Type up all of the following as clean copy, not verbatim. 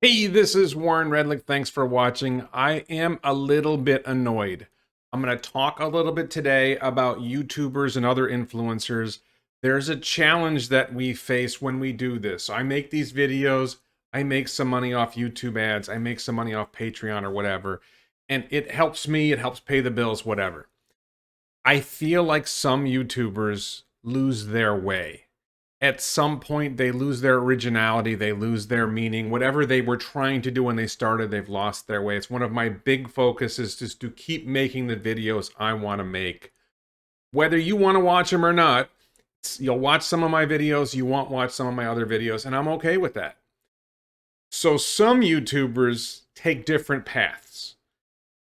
Hey, this is Warren Redlick. Thanks for watching. I am a little bit annoyed. I'm going to talk a little bit today about YouTubers and other influencers. There's a challenge that we face when we do this. I make these videos, I make some money off YouTube ads, I make some money off Patreon or whatever, and it helps me, it helps pay the bills, whatever. I feel like some YouTubers lose their way. At some point, they lose their originality, they lose their meaning. Whatever they were trying to do when they started, they've lost their way. It's one of my big focuses just to keep making the videos I want to make. Whether you want to watch them or not, you'll watch some of my videos, you won't watch some of my other videos, and I'm okay with that. So some YouTubers take different paths.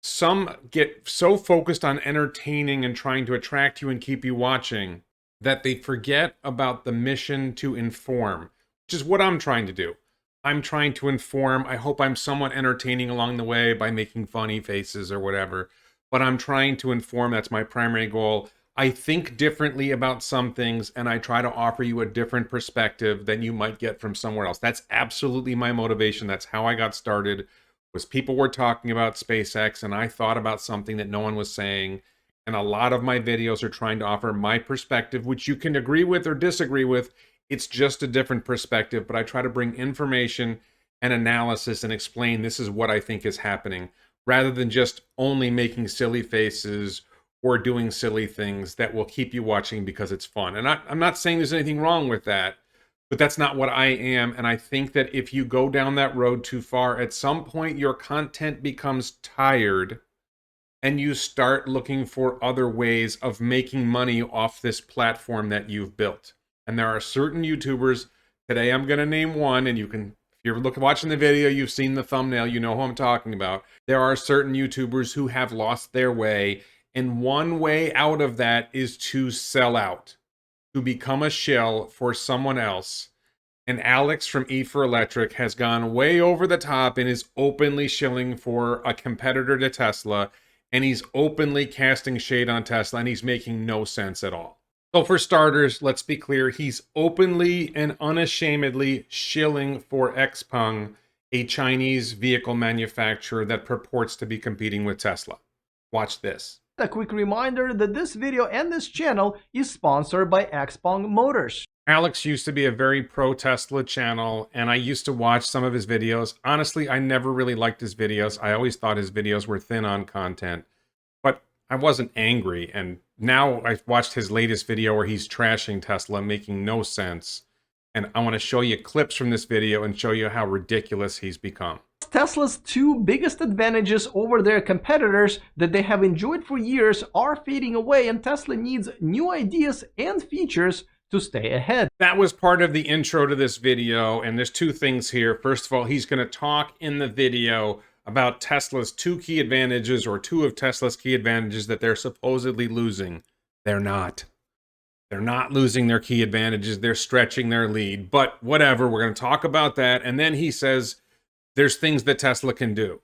Some get so focused on entertaining and trying to attract you and keep you watching that they forget about the mission to inform, which is what I'm trying to do. I'm trying to inform. I hope I'm somewhat entertaining along the way by making funny faces or whatever, but I'm trying to inform. That's my primary goal. I think differently about some things, and I try to offer you a different perspective than you might get from somewhere else. That's absolutely my motivation. That's how I got started, was people were talking about SpaceX, and I thought about something that no one was saying. And a lot of my videos are trying to offer my perspective, which you can agree with or disagree with. It's just a different perspective, but I try to bring information and analysis and explain this is what I think is happening, rather than just only making silly faces or doing silly things that will keep you watching because it's fun. And I'm not saying there's anything wrong with that, but that's not what I am. And I think that if you go down that road too far, at some point your content becomes tired and you start looking for other ways of making money off this platform that you've built. And there are certain YouTubers, today I'm going to name one, and you can, if you're watching the video, you've seen the thumbnail, you know who I'm talking about. There are certain YouTubers who have lost their way, and one way out of that is to sell out, to become a shill for someone else. And Alex from E for Electric has gone way over the top and is openly shilling for a competitor to Tesla, and he's openly casting shade on Tesla, and he's making no sense at all. So for starters, let's be clear, he's openly and unashamedly shilling for Xpeng, a Chinese vehicle manufacturer that purports to be competing with Tesla. Watch this. A quick reminder that this video and this channel is sponsored by Xpeng Motors. Alex used to be a very pro-Tesla channel, and I used to watch some of his videos. Honestly, I never really liked his videos. I always thought his videos were thin on content, but I wasn't angry. And now I've watched his latest video where he's trashing Tesla, making no sense. And I want to show you clips from this video and show you how ridiculous he's become. Tesla's two biggest advantages over their competitors that they have enjoyed for years are fading away, and Tesla needs new ideas and features to stay ahead. That was part of the intro to this video, and there's two things here. First of all, he's going to talk in the video about Tesla's two key advantages, or two of Tesla's key advantages that they're supposedly losing. They're not. They're not losing their key advantages. They're stretching their lead. But whatever, we're going to talk about that. And then he says there's things that Tesla can do.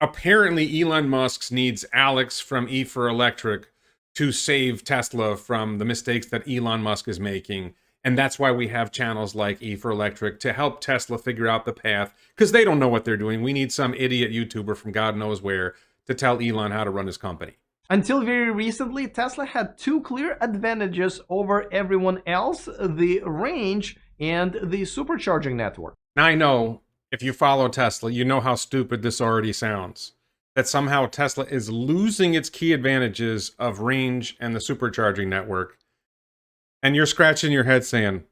Apparently, Elon Musk needs Alex from E for Electric to save Tesla from the mistakes that Elon Musk is making. And that's why we have channels like E for Electric to help Tesla figure out the path, because they don't know what they're doing. We need some idiot YouTuber from God knows where to tell Elon how to run his company. Until very recently, Tesla had two clear advantages over everyone else: the range and the supercharging network. Now, I know if you follow Tesla, you know how stupid this already sounds. That somehow Tesla is losing its key advantages of range and the supercharging network. And you're scratching your head saying,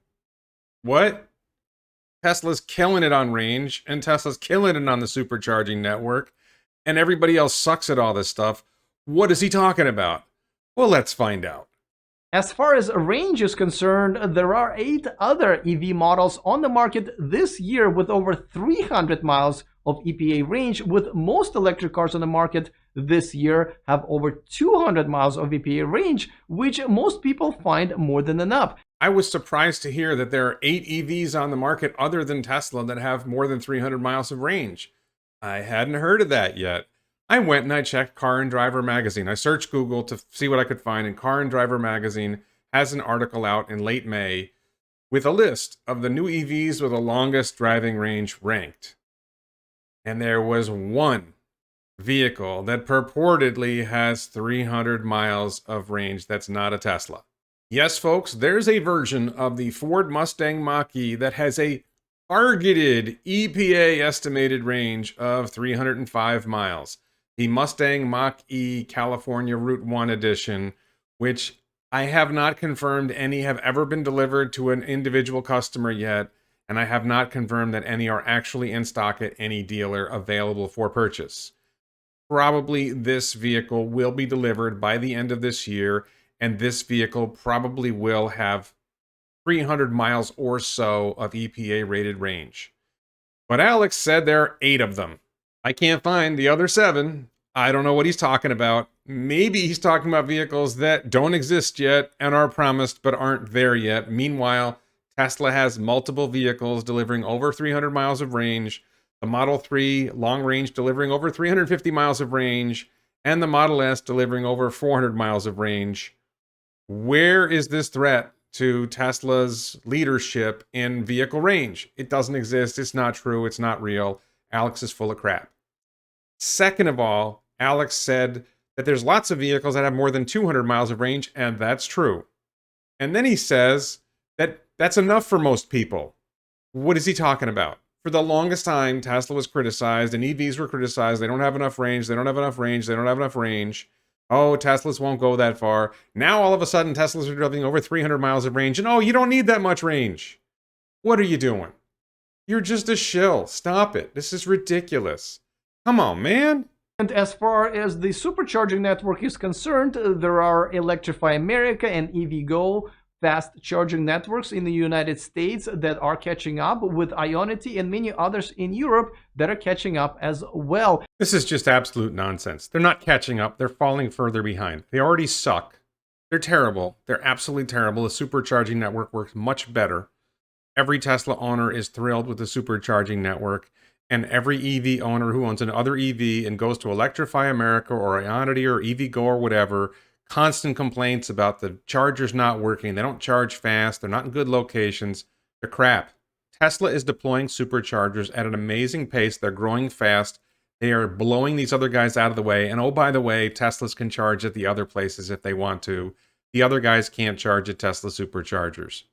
what? Tesla's killing it on range, and Tesla's killing it on the supercharging network, and everybody else sucks at all this stuff. What is he talking about? Well, let's find out. As far as range is concerned, there are 8 other EV models on the market this year with over 300 miles of EPA range, with most electric cars on the market this year have over 200 miles of EPA range, which most people find more than enough. I was surprised to hear that there are 8 EVs on the market other than Tesla that have more than 300 miles of range. I hadn't heard of that yet. I went and I checked Car and Driver magazine. I searched Google to see what I could find, and Car and Driver magazine has an article out in late May with a list of the new EVs with the longest driving range ranked. And there was one vehicle that purportedly has 300 miles of range that's not a Tesla. Yes, folks, there's a version of the Ford Mustang Mach-E that has a targeted EPA estimated range of 305 miles. The Mustang Mach-E California Route 1 edition, which I have not confirmed any have ever been delivered to an individual customer yet, and I have not confirmed that any are actually in stock at any dealer available for purchase. Probably this vehicle will be delivered by the end of this year, and this vehicle probably will have 300 miles or so of EPA rated range. But Alex said there are 8 of them. I can't find the other 7. I don't know what he's talking about. Maybe he's talking about vehicles that don't exist yet and are promised but aren't there yet. Meanwhile, Tesla has multiple vehicles delivering over 300 miles of range, the Model 3 long range delivering over 350 miles of range, and the Model S delivering over 400 miles of range. Where is this threat to Tesla's leadership in vehicle range? It doesn't exist. It's not true. It's not real. Alex is full of crap. Second of all, Alex said that there's lots of vehicles that have more than 200 miles of range, and that's true. And then he says that that's enough for most people. What is he talking about? For the longest time, Tesla was criticized and EVs were criticized. They don't have enough range. They don't have enough range. They don't have enough range. Oh, Teslas won't go that far. Now, all of a sudden, Teslas are driving over 300 miles of range. And oh, you don't need that much range. What are you doing? You're just a shill. Stop it. This is ridiculous. Come on, man. And as far as the supercharging network is concerned, there are Electrify America and EVgo fast charging networks in the United States that are catching up, with Ionity and many others in Europe that are catching up as well. This is just absolute nonsense. They're not catching up. They're falling further behind. They already suck. They're terrible. They're absolutely terrible. The supercharging network works much better. Every Tesla owner is thrilled with the supercharging network, and every EV owner who owns another EV and goes to Electrify America or Ionity or EVgo or whatever, constant complaints about the chargers not working. They don't charge fast. They're not in good locations. They're crap. Tesla is deploying superchargers at an amazing pace. They're growing fast. They are blowing these other guys out of the way. And oh, by the way, Teslas can charge at the other places if they want to. The other guys can't charge at Tesla superchargers.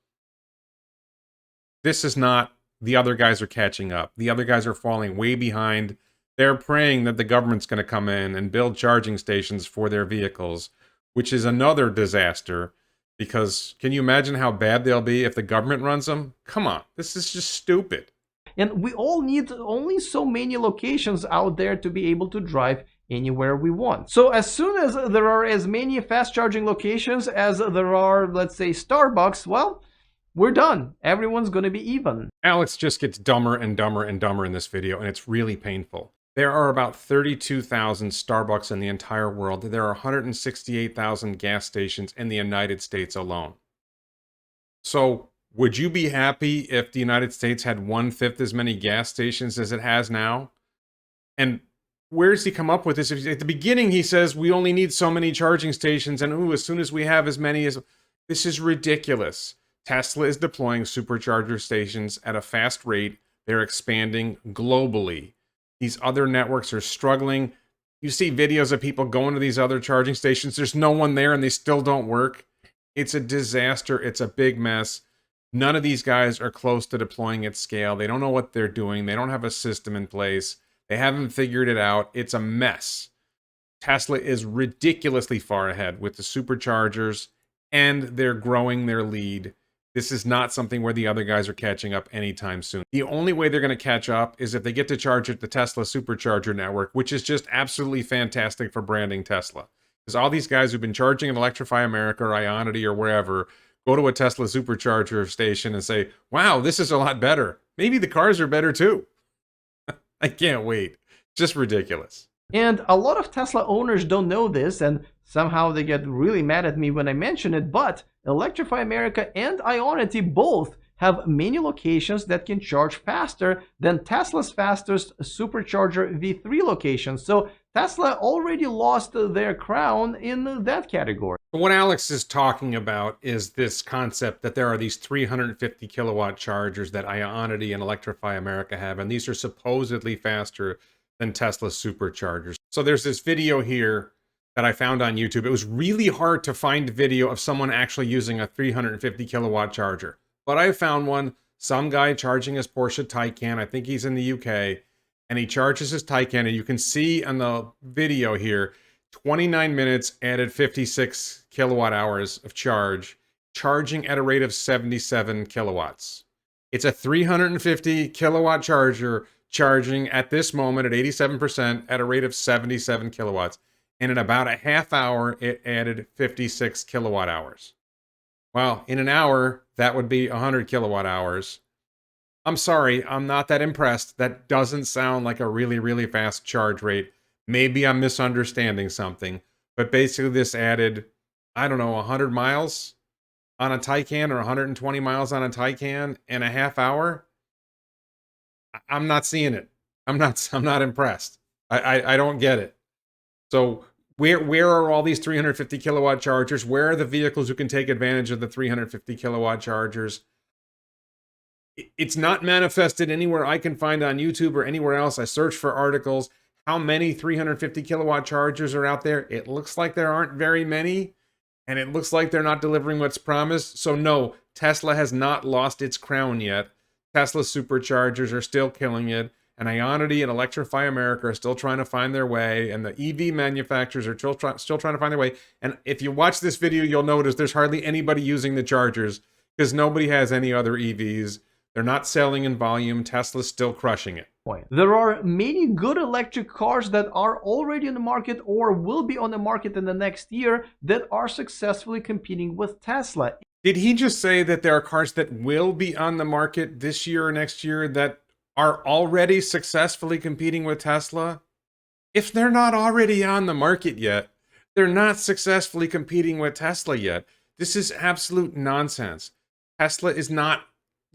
This is not the other guys are catching up. The other guys are falling way behind. They're praying that the government's going to come in and build charging stations for their vehicles, which is another disaster, because can you imagine how bad they'll be if the government runs them? Come on, this is just stupid. And we all need only so many locations out there to be able to drive anywhere we want. So as soon as there are as many fast charging locations as there are, let's say, Starbucks, well, we're done. Everyone's going to be even. Alex just gets dumber and dumber and dumber in this video, and it's really painful. There are about 32,000 Starbucks in the entire world. There are 168,000 gas stations in the United States alone. So, would you be happy if the United States had 1/5 as many gas stations as it has now? And where does he come up with this? At the beginning, he says we only need so many charging stations, and ooh, as soon as we have as many as... This is ridiculous. Tesla is deploying supercharger stations at a fast rate. They're expanding globally. These other networks are struggling. You see videos of people going to these other charging stations. There's no one there and they still don't work. It's a disaster. It's a big mess. None of these guys are close to deploying at scale. They don't know what they're doing. They don't have a system in place. They haven't figured it out. It's a mess. Tesla is ridiculously far ahead with the superchargers, and they're growing their lead. This is not something where the other guys are catching up anytime soon. The only way they're going to catch up is if they get to charge at the Tesla supercharger network, which is just absolutely fantastic for branding Tesla. Because all these guys who've been charging at Electrify America or Ionity or wherever go to a Tesla supercharger station and say, wow, this is a lot better. Maybe the cars are better too. I can't wait. Just ridiculous. And a lot of Tesla owners don't know this, and somehow they get really mad at me when I mention it, but Electrify America and Ionity both have many locations that can charge faster than Tesla's fastest Supercharger V3 locations. So Tesla already lost their crown in that category. What Alex is talking about is this concept that there are these 350 kilowatt chargers that Ionity and Electrify America have, and these are supposedly faster than Tesla's superchargers. So there's this video here that I found on YouTube. It was really hard to find a video of someone actually using a 350 kilowatt charger, but I found one. Some guy charging his Porsche Taycan, I think he's in the UK, and he charges his Taycan, and you can see on the video here, 29 minutes added 56 kilowatt hours of charge, charging at a rate of 77 kilowatts. It's a 350 kilowatt charger charging at this moment at 87% at a rate of 77 kilowatts. And in about a half hour, it added 56 kilowatt hours. Well, in an hour, that would be 100 kilowatt hours. I'm sorry, I'm not that impressed. That doesn't sound like a really, really fast charge rate. Maybe I'm misunderstanding something, but basically this added, I don't know, 100 miles on a Taycan or 120 miles on a Taycan in a half hour. I'm not seeing it. I'm not impressed. I don't get it. So where are all these 350 kilowatt chargers? Where are the vehicles who can take advantage of the 350 kilowatt chargers? It's not manifested anywhere I can find on YouTube or anywhere else. I searched for articles. How many 350 kilowatt chargers are out there? It looks like there aren't very many, and it looks like they're not delivering what's promised. So no, Tesla has not lost its crown yet. Tesla superchargers are still killing it, and Ionity and Electrify America are still trying to find their way, and the EV manufacturers are still trying to find their way. And if you watch this video, you'll notice there's hardly anybody using the chargers because nobody has any other EVs. They're not selling in volume. Tesla's still crushing it. There are many good electric cars that are already on the market or will be on the market in the next year that are successfully competing with Tesla. Did he just say that there are cars that will be on the market this year or next year that are already successfully competing with Tesla? If they're not already on the market yet, they're not successfully competing with Tesla yet. This is absolute nonsense. Tesla is not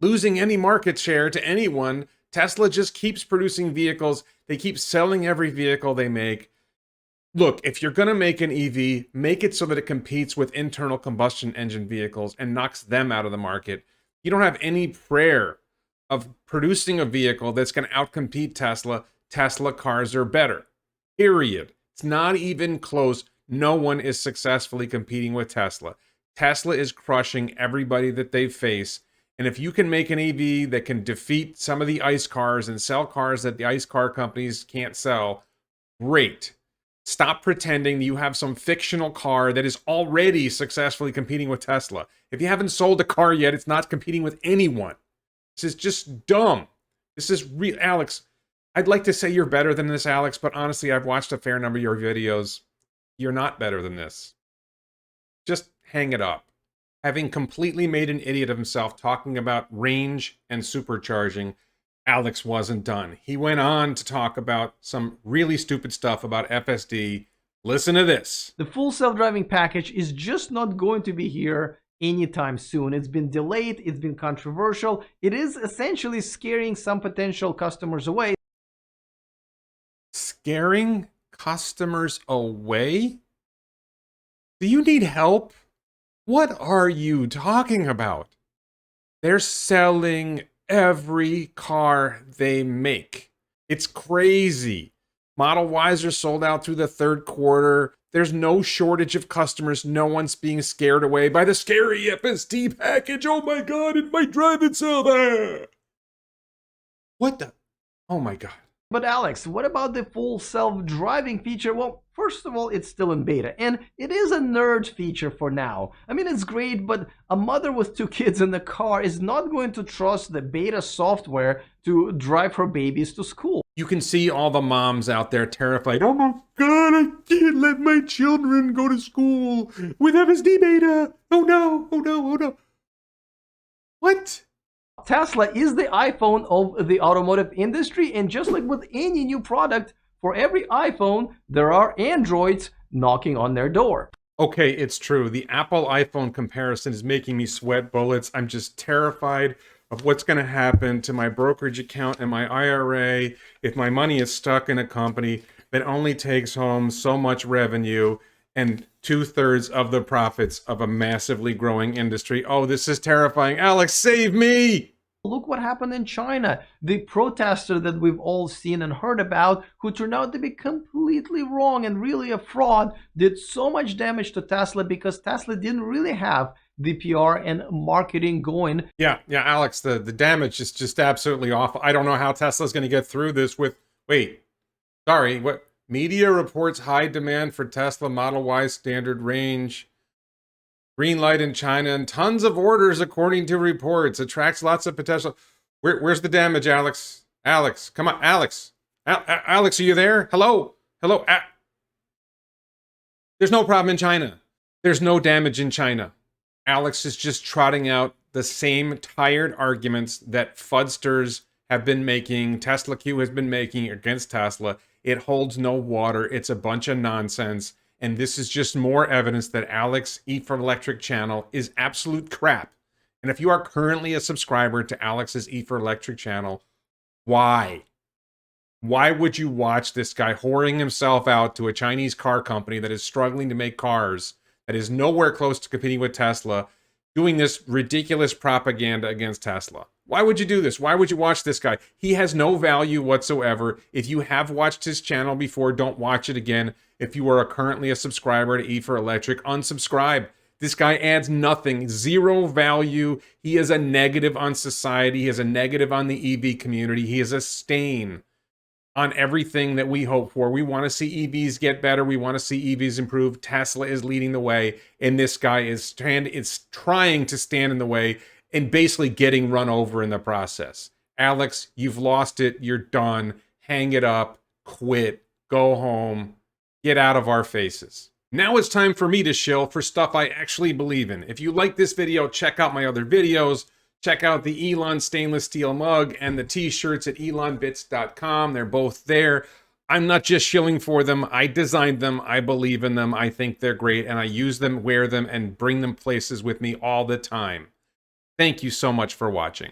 losing any market share to anyone. Tesla just keeps producing vehicles. They keep selling every vehicle they make. Look, if you're going to make an EV, make it so that it competes with internal combustion engine vehicles and knocks them out of the market. You don't have any prayer of producing a vehicle that's going to outcompete Tesla. Tesla cars are better. Period. It's not even close. No one is successfully competing with Tesla. Tesla is crushing everybody that they face. And if you can make an EV that can defeat some of the ICE cars and sell cars that the ICE car companies can't sell, great. Stop pretending you have some fictional car that is already successfully competing with Tesla. If you haven't sold a car yet, it's not competing with anyone. This is just dumb. This is real. Alex, I'd like to say you're better than this, Alex, but honestly, I've watched a fair number of your videos. You're not better than this. Just hang it up. Having completely made an idiot of himself talking about range and supercharging, Alex wasn't done. He went on to talk about some really stupid stuff about FSD. Listen to this. The full self-driving package is just not going to be here anytime soon. It's been delayed, it's been controversial. It is essentially scaring some potential customers away. Scaring customers away? Do you need help? What are you talking about? They're selling every car they make. It's crazy. Model Ys are sold out through the third quarter. There's no shortage of customers. No one's being scared away by the scary FSD package. Oh my God, it might drive itself. Ah! What the? Oh my God. But Alex, what about the full self-driving feature? Well, first of all, it's still in beta, and it is a nerd feature for now. I mean, it's great, but a mother with 2 kids in the car is not going to trust the beta software to drive her babies to school. You can see all the moms out there terrified. Oh my God, I can't let my children go to school with FSD beta. Oh no, oh no, oh no. What? Tesla is the iPhone of the automotive industry, and just like with any new product, for every iPhone, there are Androids knocking on their door. Okay, it's true. The Apple iPhone comparison is making me sweat bullets. I'm just terrified of what's going to happen to my brokerage account and my IRA if my money is stuck in a company that only takes home so much revenue and 2/3 of the profits of a massively growing industry. Oh, this is terrifying. Alex, save me! Look what happened in China. The protester that we've all seen and heard about, who turned out to be completely wrong and really a fraud, did so much damage to Tesla because Tesla didn't really have the PR and marketing going. Yeah, Alex, the damage is just absolutely awful. I don't know how Tesla's going to get through this with, wait, sorry, what? Media reports high demand for Tesla Model Y standard range. Green light in China and tons of orders according to reports. Attracts lots of potential. Where's the damage, Alex? Alex, come on, Alex. Alex, are you there? Hello? Hello? There's no problem in China. There's no damage in China. Alex is just trotting out the same tired arguments that FUDsters have been making, Tesla Q has been making against Tesla. It holds no water. It's a bunch of nonsense. And this is just more evidence that Alex E for Electric channel is absolute crap. And if you are currently a subscriber to Alex's E for Electric channel, why? Why would you watch this guy whoring himself out to a Chinese car company that is struggling to make cars, that is nowhere close to competing with Tesla, doing this ridiculous propaganda against Tesla? Why would you do this? Why would you watch this guy? He has no value whatsoever. If you have watched his channel before, don't watch it again. If you are currently a subscriber to E for Electric, unsubscribe. This guy adds nothing, zero value. He is a negative on society. He is a negative on the EV community. He is a stain on everything that we hope for. We want to see EVs get better. We want to see EVs improve. Tesla is leading the way, and this guy is trying to stand in the way and basically getting run over in the process. Alex, you've lost it. You're done. Hang it up. Quit. Go home. Get out of our faces. Now it's time for me to shill for stuff I actually believe in. If you like this video, check out my other videos. Check out the Elon stainless steel mug and the t-shirts at elonbits.com. They're both there. I'm not just shilling for them. I designed them. I believe in them. I think they're great, and I use them, wear them, and bring them places with me all the time. Thank you so much for watching.